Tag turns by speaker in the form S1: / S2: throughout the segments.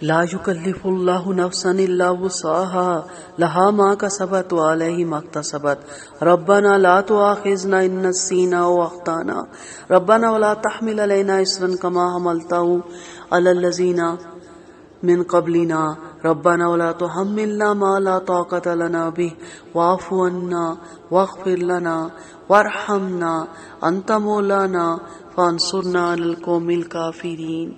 S1: لا یکلف اللہ نفسا الا وسعها لها ما کسبت وعلیہ ما اکتسبت ربنا لا تؤاخذنا ان نسینا واخطانا ربنا ولا تحمل علینا اصرا کما حملته علی الذین من قبلنا ربنا ولا تحملنا ما لا طاقة لنا به واعف عنا واغفر لنا وارحمنا انت مولانا فانصرنا على القوم الكافرین۔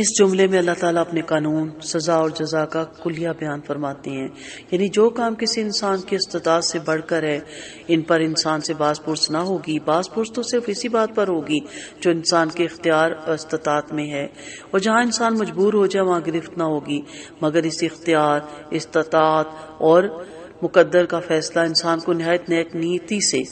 S1: اس جملے میں اللہ تعالیٰ اپنے قانون، سزا اور جزا کا کلیہ بیان فرماتے ہیں، یعنی جو کام کسی انسان کی استطاعت سے بڑھ کر ہے ان پر انسان سے باز پرس نہ ہوگی۔ باز پرس تو صرف اسی بات پر ہوگی جو انسان کے اختیار اور استطاعت میں ہے، اور جہاں انسان مجبور ہو جائے وہاں گرفت نہ ہوگی، مگر اس اختیار، استطاعت اور مقدر کا فیصلہ انسان کو نہایت نیک نیتی سے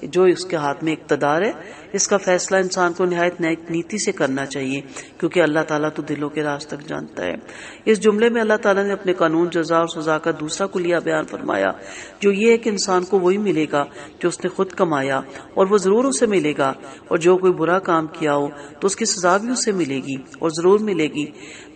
S1: جو اس کے ہاتھ میں اقتدار ہے، اس کا فیصلہ انسان کو نہایت نیک نیتی سے کرنا چاہیے، کیونکہ اللہ تعالیٰ تو دلوں کے راز تک جانتا ہے۔ اس جملے میں اللہ تعالیٰ نے اپنے قانون، جزا اور سزا کا دوسرا کلیہ بیان فرمایا، جو یہ ہے کہ انسان کو وہی ملے گا جو اس نے خود کمایا، اور وہ ضرور اسے ملے گا، اور جو کوئی برا کام کیا ہو تو اس کی سزا بھی اسے ملے گی اور ضرور ملے گی۔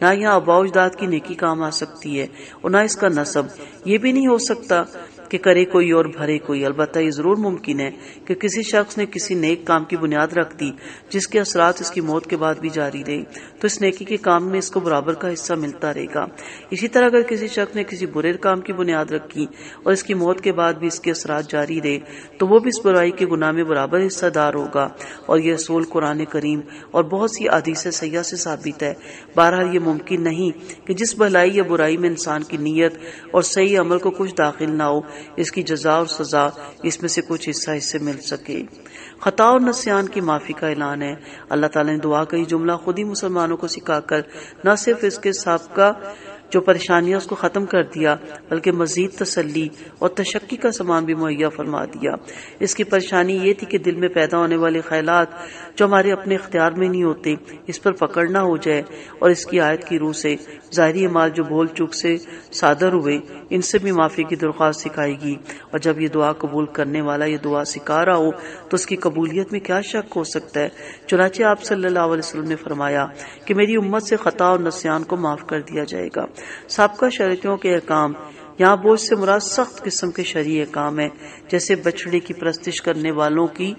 S1: نہ یہاں آباء و اجداد کی نیکی کام آ سکتی ہے اور نہ اس کا نسب، یہ بھی نہیں ہو سکتا کہ کرے کوئی اور بھرے کوئی۔ البتہ یہ ضرور ممکن ہے کہ کسی شخص نے کسی نیک کام کی بنیاد رکھ دی جس کے اثرات اس کی موت کے بعد بھی جاری رہے، تو اس نیکی کے کام میں اس کو برابر کا حصہ ملتا رہے گا۔ اسی طرح اگر کسی شخص نے کسی برے کام کی بنیاد رکھی اور اس کی موت کے بعد بھی اس کے اثرات جاری رہے، تو وہ بھی اس برائی کے گناہ میں برابر حصہ دار ہوگا، اور یہ اصول قرآن کریم اور بہت سی احادیث صحیحہ سے ثابت ہے۔ بہرحال یہ ممکن نہیں کہ جس بھلائی یا برائی میں انسان کی نیت اور صحیح عمل کو کچھ داخل نہ ہو، اس کی جزا اور سزا اس میں سے کچھ حصہ اس سے مل سکے۔ خطا اور نسیان کی معافی کا اعلان ہے۔ اللہ تعالیٰ نے دعا کا یہ جملہ خود ہی مسلمانوں کو سکھا کر نہ صرف اس کے سابقہ جو پریشانیاں اس کو ختم کر دیا، بلکہ مزید تسلی اور تشکی کا سامان بھی مہیا فرما دیا۔ اس کی پریشانی یہ تھی کہ دل میں پیدا ہونے والے خیالات جو ہمارے اپنے اختیار میں نہیں ہوتے، اس پر پکڑ نہ ہو جائے، اور اس کی آیت کی روح سے ظاہری اعمال جو بھول چوک سے صادر ہوئے ان سے بھی معافی کی درخواست سکھائے گی۔ اور جب یہ دعا قبول کرنے والا یہ دعا سکھا رہا ہو تو اس کی قبولیت میں کیا شک ہو سکتا ہے؟ چنانچہ آپ صلی اللہ علیہ وسلم نے فرمایا کہ میری امت سے خطا اور نسیان کو معاف کر دیا جائے گا۔ سابقہ شریعتوں کے احکام، یہاں بوجھ سے مراد سخت قسم کے شرعی احکام ہے، جیسے بچڑے کی پرستش کرنے والوں کی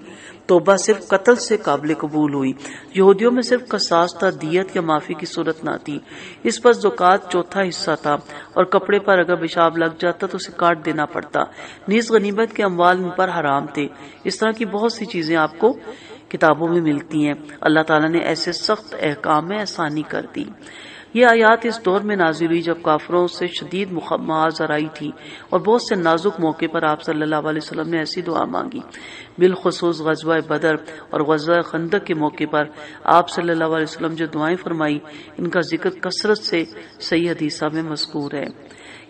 S1: توبہ صرف قتل سے قابل قبول ہوئی۔ یہودیوں میں صرف قصاص تھا، دیت یا معافی کی صورت نہ تھی۔ اس پر زکوٰۃ چوتھا حصہ تھا، اور کپڑے پر اگر پیشاب لگ جاتا تو اسے کاٹ دینا پڑتا۔ نیز غنیمت کے اموال ان پر حرام تھے۔ اس طرح کی بہت سی چیزیں آپ کو کتابوں میں ملتی ہیں۔ اللہ تعالیٰ نے ایسے سخت احکام میں آسانی کر دی۔ یہ آیات اس دور میں نازل ہوئی جب کافروں سے شدید معاذ آئی تھی، اور بہت سے نازک موقع پر آپ صلی اللہ علیہ وسلم نے ایسی دعا مانگی۔ بالخصوص غزوہ بدر اور غزوہ خندق کے موقع پر آپ صلی اللہ علیہ وسلم جو دعائیں فرمائی، ان کا ذکر کثرت سے صحیح حدیثہ میں مذکور ہے۔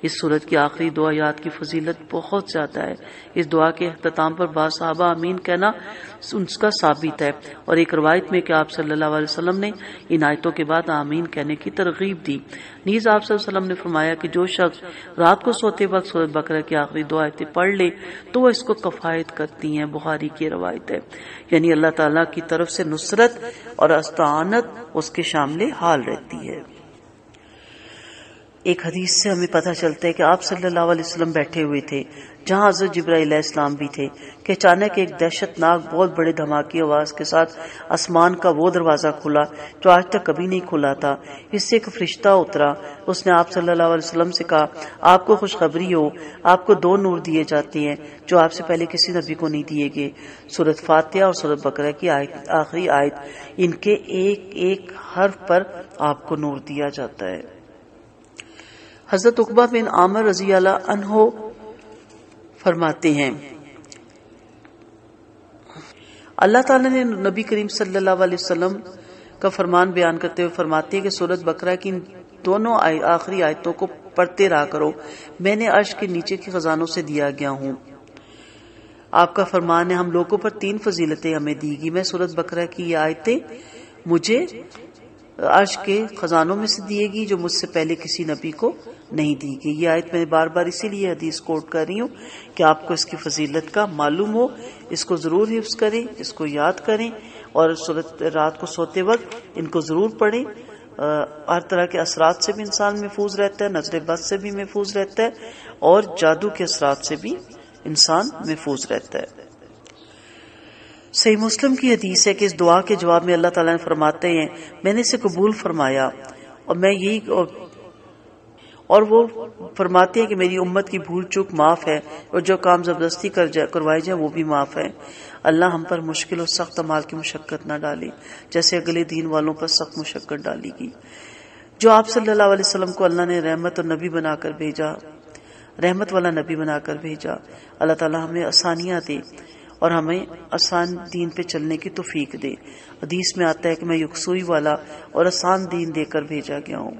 S1: اس سورت کی آخری دو آیات کی فضیلت بہت زیادہ ہے۔ اس دعا کے اختتام پر بعض صحابہ آمین کہنا ان کا ثابت ہے، اور ایک روایت میں کہ آپ صلی اللہ علیہ وسلم نے ان آیتوں کے بعد آمین کہنے کی ترغیب دی۔ نیز آپ صلی اللہ علیہ وسلم نے فرمایا کہ جو شخص رات کو سوتے وقت سورۃ بقرہ کی آخری دو آیتیں پڑھ لے تو وہ اس کو کفایت کرتی ہیں۔ بخاری کی روایت ہے، یعنی اللہ تعالیٰ کی طرف سے نصرت اور استعانت اس کے شامل حال رہتی ہے۔ ایک حدیث سے ہمیں پتہ چلتا ہے کہ آپ صلی اللہ علیہ وسلم بیٹھے ہوئے تھے جہاں حضرت جبرائیل علیہ السلام بھی تھے کہ اچانک ایک دہشت ناک بہت بڑے دھماکی آواز کے ساتھ آسمان کا وہ دروازہ کھلا جو آج تک کبھی نہیں کھلا تھا۔ اس سے ایک فرشتہ اترا، اس نے آپ صلی اللہ علیہ وسلم سے کہا، آپ کو خوشخبری ہو، آپ کو دو نور دیے جاتے ہیں جو آپ سے پہلے کسی نبی کو نہیں دیے گئے۔ سورۃ فاتحہ اور سورۃ بقرہ کی آخری آیت، ان کے ایک ایک حرف پر آپ کو نور دیا جاتا ہے۔ حضرت عقبہ بن عامر رضی اللہ عنہ فرماتے ہیں، اللہ تعالیٰ نے نبی کریم صلی اللہ علیہ وسلم کا فرمان بیان کرتے ہوئے فرماتے ہیں کہ سورۃ بقرہ کی دونوں آخری آیتوں کو پڑھتے رہا کرو، میں نے عرش کے نیچے کے خزانوں سے دیا گیا ہوں۔ آپ کا فرمان ہے، ہم لوگوں پر 3 فضیلتیں ہمیں دی گی، میں سورۃ بقرہ کی یہ آیتیں مجھے عرش کے خزانوں میں سے دیے گی جو مجھ سے پہلے کسی نبی کو نہیں دی گئی۔ یہ آیت میں بار بار اسی لیے حدیث کوٹ کر رہی ہوں کہ آپ کو اس کی فضیلت کا معلوم ہو، اس کو ضرور حفظ کریں، اس کو یاد کریں، اور رات کو سوتے وقت ان کو ضرور پڑھیں. ہر طرح کے اثرات سے بھی انسان محفوظ رہتا ہے، نظر بد سے بھی محفوظ رہتا ہے، اور جادو کے اثرات سے بھی انسان محفوظ رہتا ہے. صحیح مسلم کی حدیث ہے کہ اس دعا کے جواب میں اللہ تعالیٰ نے فرماتے ہیں میں نے اسے قبول فرمایا، اور میں یہی اور وہ فرماتے ہیں کہ میری امت کی بھول چوک معاف ہے، اور جو کام زبردستی کروائے جائیں وہ بھی معاف ہے. اللہ ہم پر مشکل اور سخت اعمال کی مشقت نہ ڈالے جیسے اگلے دین والوں پر سخت مشقت ڈالی گی. جو آپ صلی اللہ علیہ وسلم کو اللہ نے رحمت اور نبی بنا کر بھیجا، رحمت والا نبی بنا کر بھیجا، اللہ تعالیٰ ہمیں آسانیاں دے اور ہمیں آسان دین پہ چلنے کی توفیق دے. حدیث میں آتا ہے کہ میں یکسوئی والا اور آسان دین دے کر بھیجا گیا ہوں.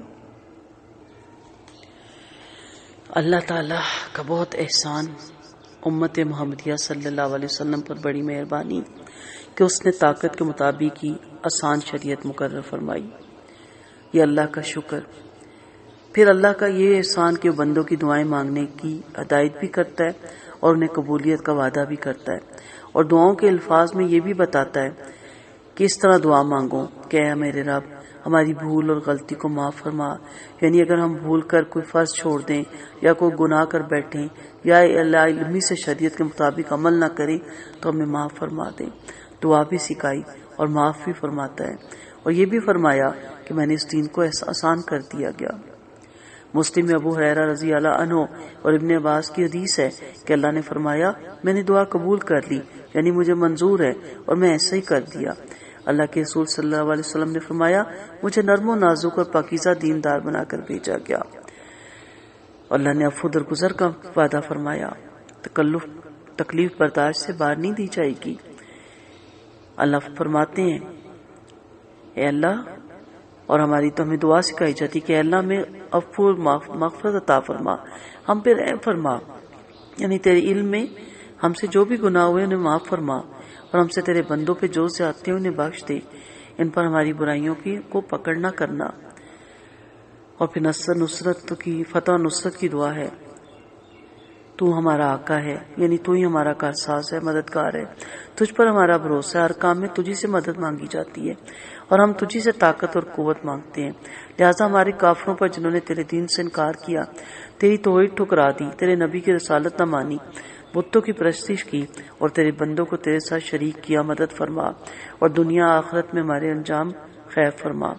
S1: اللہ تعالیٰ کا بہت احسان امت محمدیہ صلی اللہ علیہ وسلم پر، بڑی مہربانی کہ اس نے طاقت کے مطابق ہی آسان شریعت مقرر فرمائی. یہ اللہ کا شکر. پھر اللہ کا یہ احسان کہ وہ بندوں کی دعائیں مانگنے کی ہدایت بھی کرتا ہے اور انہیں قبولیت کا وعدہ بھی کرتا ہے، اور دعاؤں کے الفاظ میں یہ بھی بتاتا ہے کہ اس طرح دعا مانگو کہ اے میرے رب ہماری بھول اور غلطی کو معاف فرما. یعنی اگر ہم بھول کر کوئی فرض چھوڑ دیں یا کوئی گناہ کر بیٹھیں یا علمی سے شریعت کے مطابق عمل نہ کریں تو ہمیں معاف فرما دیں. دعا بھی سکھائی اور معاف بھی فرماتا ہے، اور یہ بھی فرمایا کہ میں نے اس دین کو آسان کر دیا گیا. مسلم میں ابو ہریرہ رضی اللہ عنہ اور ابن عباس کی حدیث ہے کہ اللہ نے فرمایا میں نے دعا قبول کر لی، یعنی مجھے منظور ہے اور میں ایسا ہی کر دیا. اللہ کے رسول صلی اللہ علیہ وسلم نے فرمایا مجھے نرم و نازک اور پاکیزہ دیندار بنا کر بھیجا گیا. اللہ نے عفو درگزر کا وعدہ فرمایا، تکلیف برداشت سے باہر نہیں دی جائے گی. اللہ فرماتے ہیں اے اللہ، اور ہماری تو ہمیں دعا سکھائی جاتی کہ اے اللہ میں عفو مغفرت عطا فرما، ہم پہ رحم فرما، یعنی تیرے علم میں ہم سے جو بھی گناہ ہوئے انہیں معاف فرما، اور ہم سے تیرے بندوں پہ جو زیادتی ہیں انہیں بخش دے، ان پر ہماری برائیوں کو پکڑ نہ کرنا. اور پھر نصرت کی فتح و نصرت کی دعا ہے. تو ہمارا آقا ہے، یعنی تو ہی ہمارا کارساز ہے، مددگار ہے، تجھ پر ہمارا بھروسہ ہے، ہر کام میں تجھی سے مدد مانگی جاتی ہے اور ہم تجھی سے طاقت اور قوت مانگتے ہیں. لہٰذا ہمارے کافروں پر جنہوں نے تیرے دین سے انکار کیا، تیری توحید ٹھکرا دی، تیرے نبی کی رسالت نہ مانی، بتوں کی پرستش کی اور تیرے بندوں کو تیرے ساتھ شریک کیا، مدد فرما اور دنیا آخرت میں ہمارے انجام خیر فرما.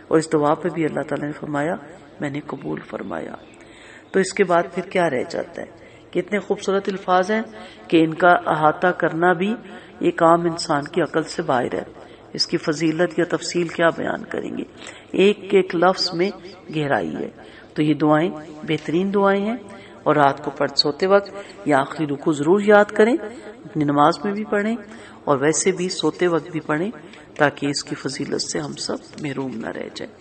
S1: اور اس دعا پہ بھی اللہ تعالیٰ نے فرمایا میں نے قبول فرمایا. تو اس کے بعد پھر کیا رہ جاتا ہے؟ کتنے خوبصورت الفاظ ہیں کہ ان کا احاطہ کرنا بھی ایک عام انسان کی عقل سے باہر ہے. اس کی فضیلت یا تفصیل کیا بیان کریں گے، ایک ایک لفظ میں گہرائی ہے. تو یہ دعائیں بہترین دعائیں ہیں، اور رات کو سوتے وقت یا آخری رکوع ضرور یاد کریں، اپنی نماز میں بھی پڑھیں اور ویسے بھی سوتے وقت بھی پڑھیں تاکہ اس کی فضیلت سے ہم سب محروم نہ رہ جائیں.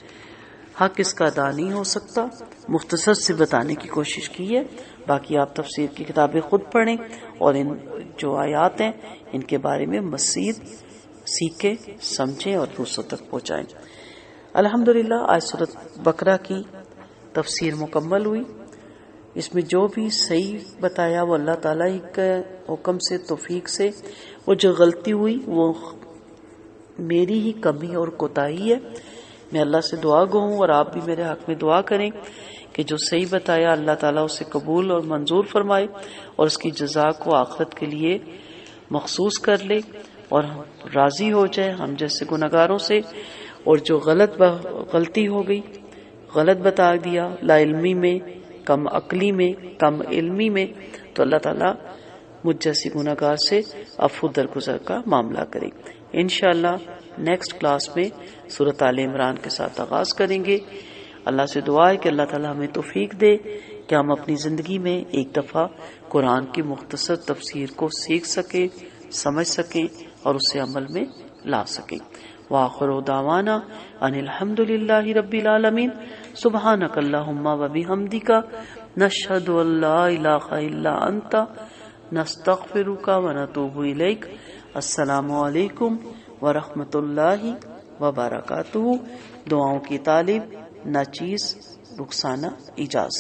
S1: حق اس کا ادا نہیں ہو سکتا، مختصر سے بتانے کی کوشش کی ہے. باقی آپ تفسیر کی کتابیں خود پڑھیں اور ان جو آیات ہیں ان کے بارے میں مزید سیکھیں، سمجھیں اور دوسروں تک پہنچائیں. الحمدللہ آج سورۃ بقرہ کی تفسیر مکمل ہوئی. اس میں جو بھی صحیح بتایا وہ اللہ تعالیٰ ہی کے حکم سے، توفیق سے، وہ جو غلطی ہوئی وہ میری ہی کمی اور کوتاہی ہے. میں اللہ سے دعا گو ہوں اور آپ بھی میرے حق میں دعا کریں کہ جو صحیح بتایا اللہ تعالیٰ اسے قبول اور منظور فرمائے اور اس کی جزا کو آخرت کے لیے مخصوص کر لے اور راضی ہو جائے ہم جیسے گناہگاروں سے. اور جو غلطی ہو گئی، غلط بتا دیا، لا علمی میں، کم عقلی میں، کم علمی میں، تو اللہ تعالیٰ مجھ جیسی گناہگار سے عفو درگزر کا معاملہ کرے. انشاءاللہ نیکسٹ کلاس میں سورۃ آل عمران کے ساتھ آغاز کریں گے. اللہ سے دعا ہے کہ اللہ تعالیٰ ہمیں توفیق دے کہ ہم اپنی زندگی میں ایک دفعہ قرآن کی مختصر تفسیر کو سیکھ سکیں، سمجھ سکیں اور اسے عمل میں لا سکیں. وآخر دعوانا ان الحمد للہ رب العالمین. سبحانک اللہم وبحمدک، نشہد ان لا الہ الا انت، نستغفرک ونتوب الیک. السلام علیکم ورحمۃ اللہ وبرکاتہ. دعاؤں کی طالب ناچیز رخسانہ اجاز.